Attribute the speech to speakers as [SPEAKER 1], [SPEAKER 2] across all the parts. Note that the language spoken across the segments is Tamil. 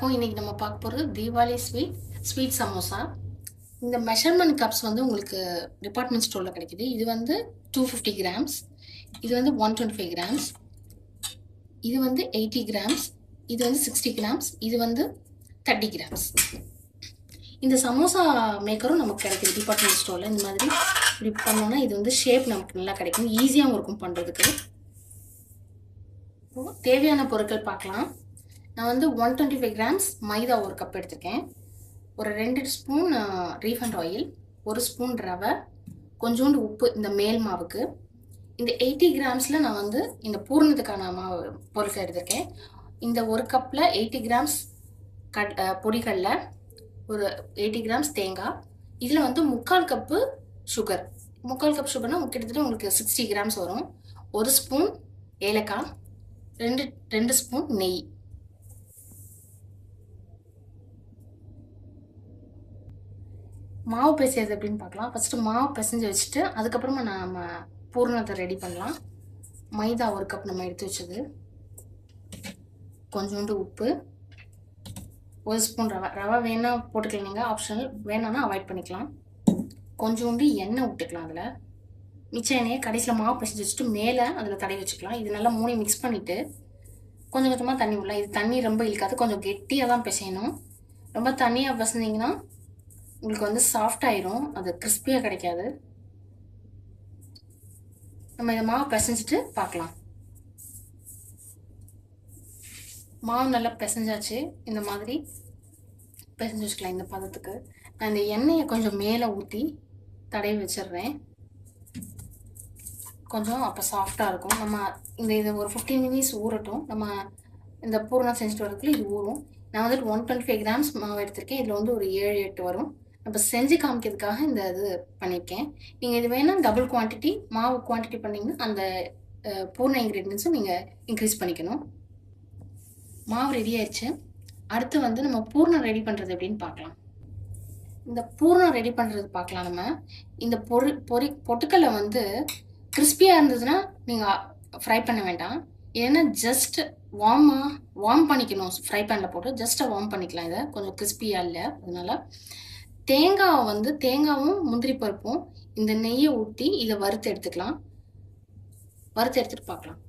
[SPEAKER 1] இன்னைக்கு நம்ம பார்க்க போகிறது தீபாவளி ஸ்வீட் சமோசா. இந்த மெஷர்மெண்ட் கப்ஸ் வந்து உங்களுக்கு டிபார்ட்மெண்ட் ஸ்டோரில் கிடைக்குது. இது வந்து 250 கிராம்ஸ், இது வந்து 125 கிராம்ஸ், இது வந்து 80 கிராம்ஸ், இது வந்து 60 கிராம்ஸ், இது வந்து 30 கிராம்ஸ். இந்த சமோசா மேக்கரும் நமக்கு கிடைக்குது டிபார்ட்மெண்ட் ஸ்டோரில். இந்த மாதிரி இப்படி பண்ணோன்னா இது வந்து ஷேப் நமக்கு நல்லா கிடைக்கும், ஈஸியாகவும் இருக்கும் பண்ணுறதுக்கு. தேவையான பொருட்கள் பார்க்கலாம். நான் வந்து 125 கிராம்ஸ் மைதா ஒரு கப் எடுத்திருக்கேன், ஒரு 2 ஸ்பூன் ரீஃபண்ட் ஆயில், 1 ஸ்பூன் ரவை, கொஞ்சோண்டு உப்பு இந்த மேல் மாவுக்கு. இந்த 80 கிராம்ஸில் நான் வந்து இந்த பூர்ணத்துக்கான மாவு பொருட்கள் எடுத்திருக்கேன். இந்த ஒரு கப்பில் 80 கிராம்ஸ் பொடிகளில், ஒரு 80 கிராம்ஸ் தேங்காய், இதில் வந்து 3/4 கப்பு சுகர். 3/4 கப் சுகர்னால் கிட்டத்தட்ட உங்களுக்கு 60 கிராம்ஸ் வரும். 1 ஸ்பூன் ஏலக்காய், 2 ஸ்பூன் நெய். மாவு பிசைறது அப்படின்னு பார்க்கலாம். ஃபஸ்ட்டு மாவு பிசைஞ்சு வச்சுட்டு அதுக்கப்புறமா நம்ம பூர்ணத்தை ரெடி பண்ணலாம். மைதா ஒரு கப் நம்ம எடுத்து வச்சது, கொஞ்சோண்டு உப்பு, 1 ஸ்பூன் ரவை வேணா போட்டுக்கலாம், நீங்கள் ஆப்ஷனல், வேணான்னா அவாய்ட் பண்ணிக்கலாம். கொஞ்சோண்டு எண்ணெய் விட்டுக்கலாம். அதில் மிச்ச எண்ணெயை கடைசியில் மாவு பிசைஞ்சு வச்சுட்டு மேலே அதில் தடவி வச்சுக்கலாம். இது நல்லா மூணையும் மிக்ஸ் பண்ணிவிட்டு கொஞ்சம் கொஞ்சமாக தண்ணி விடலாம். இது தண்ணி ரொம்ப இழுக்காது, கொஞ்சம் கெட்டியாக தான் பிசையணும். ரொம்ப தண்ணியாக பிசைஞ்சிங்கன்னா உங்களுக்கு வந்து சாஃப்ட் ஆயிரும், அது கிறிஸ்பியாக கிடைக்காது. நம்ம இந்த மாவு பிசைஞ்சிட்டு பார்க்கலாம். மாவு நல்லா பிசைஞ்சாச்சு. இந்த மாதிரி பிசைஞ்சு வச்சுக்கலாம். இந்த பதத்துக்கு நான் இந்த எண்ணெயை கொஞ்சம் மேலே ஊற்றி தடவி வச்சிடுறேன். கொஞ்சம் அப்போ சாஃப்டாக இருக்கும். நம்ம இது ஒரு 15 மினிட்ஸ் ஊறட்டும். நம்ம இந்த பூர்ணம் செஞ்சுட்டு வரதுக்குள்ள இது ஊறும். நான் வந்துட்டு 125 கிராம்ஸ் மாவு எடுத்திருக்கேன். இதில் வந்து ஒரு 7-8 வரும். நம்ம செஞ்சு காமிக்கிறதுக்காக இந்த இது பண்ணியிருக்கேன். நீங்கள் இது வேணால் டபுள் குவான்டிட்டி மாவு குவான்டிட்டி பண்ணிங்கன்னா அந்த பூர்ண இன்க்ரீடியன்ஸும் நீங்கள் இன்க்ரீஸ் பண்ணிக்கணும். மாவு ரெடி ஆயிடுச்சு. அடுத்து வந்து நம்ம பூர்ணம் ரெடி பண்ணுறது எப்படின்னு பார்க்கலாம். இந்த பூர்ணம் ரெடி பண்ணுறது பார்க்கலாம். நம்ம இந்த பொட்டுக்கல்லை வந்து கிறிஸ்பியாக இருந்ததுன்னா நீங்கள் ஃப்ரை பண்ண வேண்டாம். ஏன்னா ஜஸ்ட் வார்ம் பண்ணிக்கணும். ஃப்ரை பேனில் போட்டு ஜஸ்ட்டாக வார்ம் பண்ணிக்கலாம். இதை கொஞ்சம் கிறிஸ்பியாக இல்லை, அதனால தேங்காவை வந்து தேங்காவும் முந்திரி பருப்பும் இந்த நெய்யை ஊற்றி இதை வறுத்து எடுத்துக்கலாம். வறுத்து எடுத்துட்டு பார்க்கலாம்.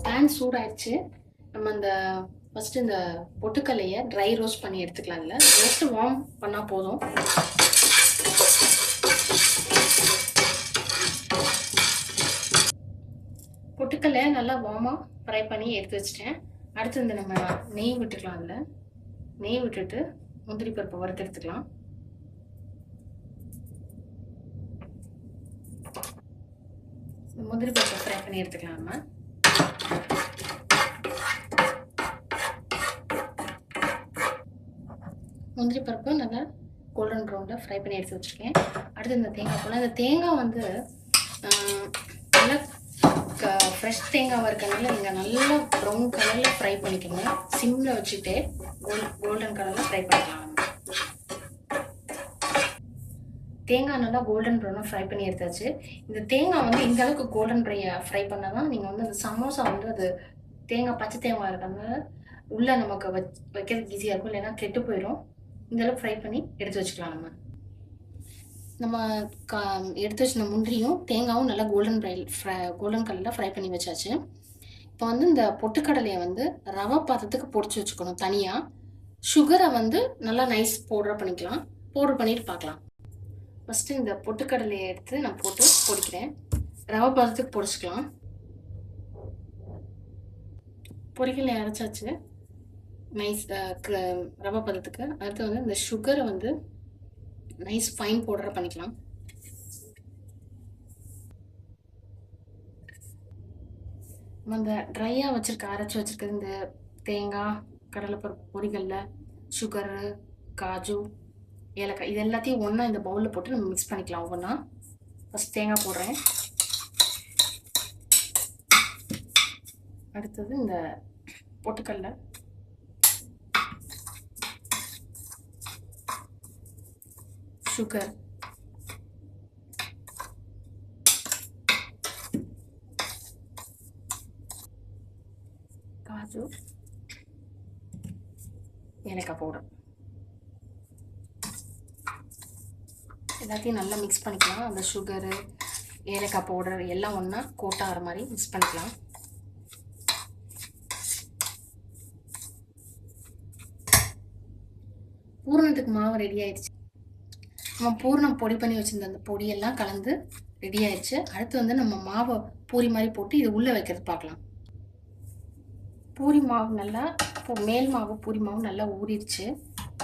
[SPEAKER 1] பேன் சூடாயிடுச்சு. நம்ம இந்த ஃபஸ்ட்டு இந்த பொட்டுக்கல்லையை ட்ரை ரோஸ்ட் பண்ணி எடுத்துக்கலாம். இல்லை ஜஸ்ட் வார்ம் பண்ணால் போதும். பொட்டுக்கல்லை நல்லா வார்மாக ஃப்ரை பண்ணி எடுத்து வச்சிட்டேன். அடுத்து இந்த நம்ம நெய் விட்டுக்கலாம். அதில் நெய் விட்டுட்டு முந்திரி பருப்பை வறுத்து எடுத்துக்கலாம். முந்திரி பருப்பை ஃப்ரை பண்ணி எடுத்துக்கலாம். நம்ம முந்திரி பருப்பு நல்லா கோல்டன் ப்ரௌனில் ஃப்ரை பண்ணி எடுத்து வச்சுருக்கேன். அடுத்து இந்த தேங்காய் போல், இந்த தேங்காய் வந்து நல்லா ஃப்ரெஷ் தேங்காவாக இருக்கனால நீங்கள் நல்லா ப்ரௌன் கலரில் ஃப்ரை பண்ணிக்கணும். சிம்மில் வச்சுட்டு கோல்டன் கலரில் ஃப்ரை பண்ணிக்கலாம். தேங்காய் நல்லா கோல்டன் ப்ரௌனாக ஃப்ரை பண்ணி எடுத்தாச்சு. இந்த தேங்காய் வந்து இந்த அளவுக்கு கோல்டன் ஃப்ரை பண்ணால் தான் நீங்கள் வந்து அந்த சமோசா வந்து அது தேங்காய் பச்சை தேங்காய் இருக்கிறதுனால உள்ளே நமக்கு வைக்கிறதுக்கு ஈஸியாக இருக்கும், இல்லைன்னா கெட்டு போயிடும். இந்த அளவுக்கு ஃப்ரை பண்ணி எடுத்து வச்சுக்கலாம். நம்ம எடுத்து வச்சிருந்த முந்திரியும் தேங்காயும் நல்லா கோல்டன் கலரில் ஃப்ரை பண்ணி வச்சாச்சு. இப்போ வந்து இந்த பொட்டுக்கடலையை வந்து ரவை பாத்திரத்துக்கு பொடிச்சு வச்சுக்கணும் தனியாக. சுகரை வந்து நல்லா நைஸ் பவுடர் பண்ணிக்கலாம். பவுடர் பண்ணிட்டு பார்க்கலாம். ஃபஸ்ட்டு இந்த பொட்டுக்கடலையை எடுத்து நான் போட்டு பொடிக்கிறேன். ரவை பாத்திரத்துக்கு பொடிச்சிக்கலாம். பொரிக்கலை அரைச்சாச்சு நைஸ் ரவை பதத்துக்கு. அடுத்து வந்து இந்த சுகரை வந்து நைஸ் ஃபைன் பவுடராக பண்ணிக்கலாம். நம்ம இந்த ட்ரையாக அரைச்சி வச்சுருக்க இந்த தேங்காய், கடலைப்பருப்பு பொரிகளில், சுகரு, காஜு, ஏலக்காய், இது எல்லாத்தையும் ஒன்றா இந்த பவுலில் போட்டு நம்ம மிக்ஸ் பண்ணிக்கலாம். ஒவ்வொன்றா ஃபஸ்ட் தேங்காய் போடுறேன். அடுத்தது இந்த பொட்டுக்கல்ல, சுகர், காஜு, ஏலக்காய் பவுடர் எல்லாத்தையும் நல்லா மிக்ஸ் பண்ணிக்கலாம். அந்த சுகரு ஏலக்காய் பவுடர் எல்லாம் ஒன்றா கோட் ஆகிற மாதிரி மிக்ஸ் பண்ணிக்கலாம். பூரணத்துக்கு மாவு ரெடி ஆயிடுச்சு. நம்ம பூரணம் பொடி பண்ணி வச்சுருந்த அந்த பொடியெல்லாம் கலந்து ரெடி ஆயிடுச்சு. அடுத்து வந்து நம்ம மாவை பூரி மாதிரி போட்டு இது உள்ளே வைக்கிறது பார்க்கலாம். பூரி மாவு நல்லா மேல் மாவு பூரி மாவு நல்லா ஊறிடுச்சு.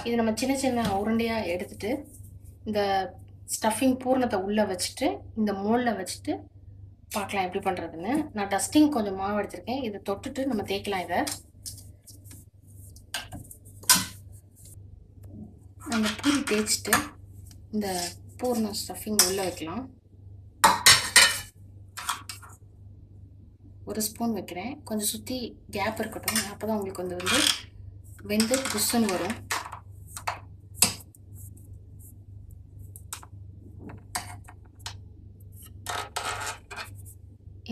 [SPEAKER 1] இது நம்ம சின்ன சின்ன உருண்டையாக எடுத்துட்டு இந்த ஸ்டஃபிங் பூரணத்தை உள்ளே வச்சுட்டு இந்த மோல்டில் வச்சுட்டு பார்க்கலாம் எப்படி பண்ணுறதுன்னு. நான் டஸ்டிங் கொஞ்சம் மாவு எடுத்திருக்கேன். இதை தொட்டுட்டு நம்ம தேய்க்கலாம். இதை நம்ம பூரி தேய்ச்சிட்டு இந்த பூர்ண ஸ்டஃபிங் உள்ளே வைக்கலாம். ஒரு ஸ்பூன் வைக்கிறேன். கொஞ்சம் சுற்றி கேப் இருக்கட்டும். அப்போ தான் உங்களுக்கு வந்து வெந்து புஷ்ஷுன்னு வரும்.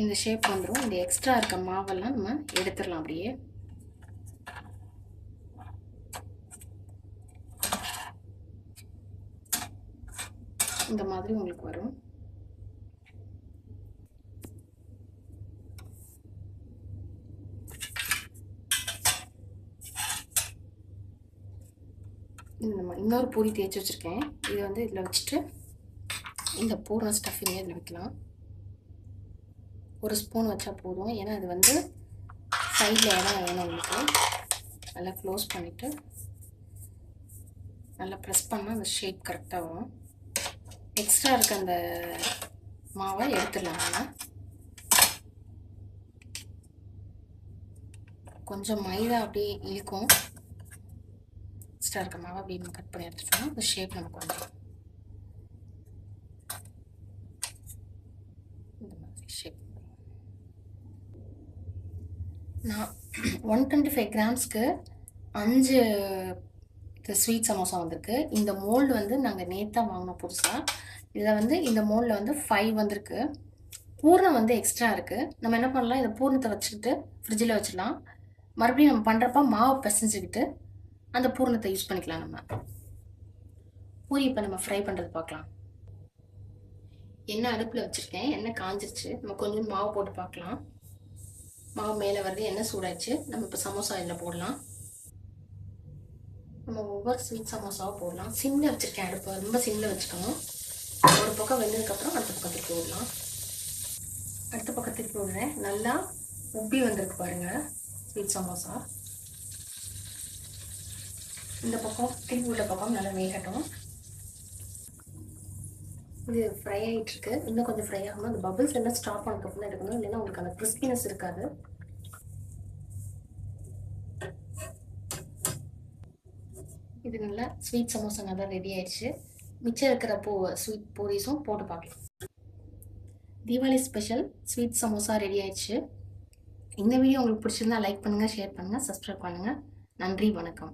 [SPEAKER 1] இந்த ஷேப் வந்துடும். இந்த எக்ஸ்ட்ரா இருக்க மாவெல்லாம் நம்ம எடுத்துடலாம். அப்படியே இந்த மாதிரி உங்களுக்கு வரும். நம்ம இன்னொரு பூரி தேய்ச்சி வச்சுருக்கேன். இது வந்து இதில் வச்சுட்டு இந்த பூர்ண ஸ்டஃபிங்கே இதில் வைக்கலாம். ஒரு ஸ்பூன் வச்சா போதும். ஏன்னா அது வந்து சைடில் இடம் வேணும் உங்களுக்கு. நல்லா க்ளோஸ் பண்ணிவிட்டு நல்லா ப்ரெஸ் பண்ணால் அந்த ஷேப் கரெக்டாக வரும். எக்ஸ்ட்ரா இருக்க அந்த மாவை எடுத்துடலாம். நம்ம கொஞ்சம் மைதா அப்படியே இழுக்கும். எக்ஸ்ட்ரா இருக்க மாவை அப்படி கட் பண்ணி எடுத்துட்டோம்னா அந்த ஷேப் நமக்கு வந்துடும். இந்த மாதிரி ஷேப் நான் 125 கிராம்ஸ்க்கு 5 ஸ்வீட் சமோசா வந்திருக்கு. இந்த மோல்டு வந்து நாங்கள் நேத்தான் வாங்கினோம் புதுசாக. இதில் வந்து இந்த மோல்டில் வந்து 5 வந்திருக்கு. பூர்ணம் வந்து எக்ஸ்ட்ரா இருக்குது. நம்ம என்ன பண்ணலாம், இந்த பூர்ணத்தை வச்சுக்கிட்டு ஃப்ரிட்ஜில் வச்சிடலாம். மறுபடியும் நம்ம பண்ணுறப்ப மாவை பிசைஞ்சுக்கிட்டு அந்த பூர்ணத்தை யூஸ் பண்ணிக்கலாம். நம்ம பூரி இப்போ நம்ம ஃப்ரை பண்ணுறது பார்க்கலாம். எண்ணெய் அடுப்பில் வச்சுருக்கேன். எண்ணெய் காஞ்சிருச்சு. நம்ம கொஞ்சம் மாவு போட்டு பார்க்கலாம். மாவு மேலே வருது. எண்ணெய் சூடாயிடுச்சு. நம்ம இப்போ சமோசா இதில் போடலாம். நம்ம ஒவ்வொரு ஸ்வீட் சமோசாவும் போடலாம். சிம்மில் வச்சுருக்கேன் அடுப்பு. ரொம்ப சிம்மில் வச்சுக்கணும். ஒரு பக்கம் வெந்ததுக்கப்புறம் அடுத்த பக்கம் திருப்பி விடலாம். அடுத்த பக்கம் திருப்பி விடுறேன். நல்லா உப்பி வந்திருக்கு பாருங்கள் ஸ்வீட் சமோசா. இந்த பக்கம் திருப்பி விட்ட பக்கம் நல்லா வேகட்டும். இது ஃப்ரை ஆகிட்டுருக்கு. இன்னும் கொஞ்சம் ஃப்ரை ஆகணும். அந்த பபிள்ஸ் எல்லாம் ஸ்டாப் பண்ணதுக்கப்புறம் எடுக்கணும். இல்லைன்னா உங்களுக்கு அந்த கிறிஸ்பினஸ் இருக்காது. இது நல்லா ஸ்வீட் சமோசா நல்லா ரெடி ஆயிடுச்சு. மிச்சம் இருக்கிற ஸ்வீட் பூரிஸும் போட்டு பார்க்கலாம். Deepavali special sweet samosa ready ஆயிடுச்சு. இந்த வீடியோ உங்களுக்கு பிடிச்சிருந்தா லைக் பண்ணுங்கள், ஷேர் பண்ணுங்கள், சப்ஸ்கிரைப் பண்ணுங்கள். நன்றி, வணக்கம்.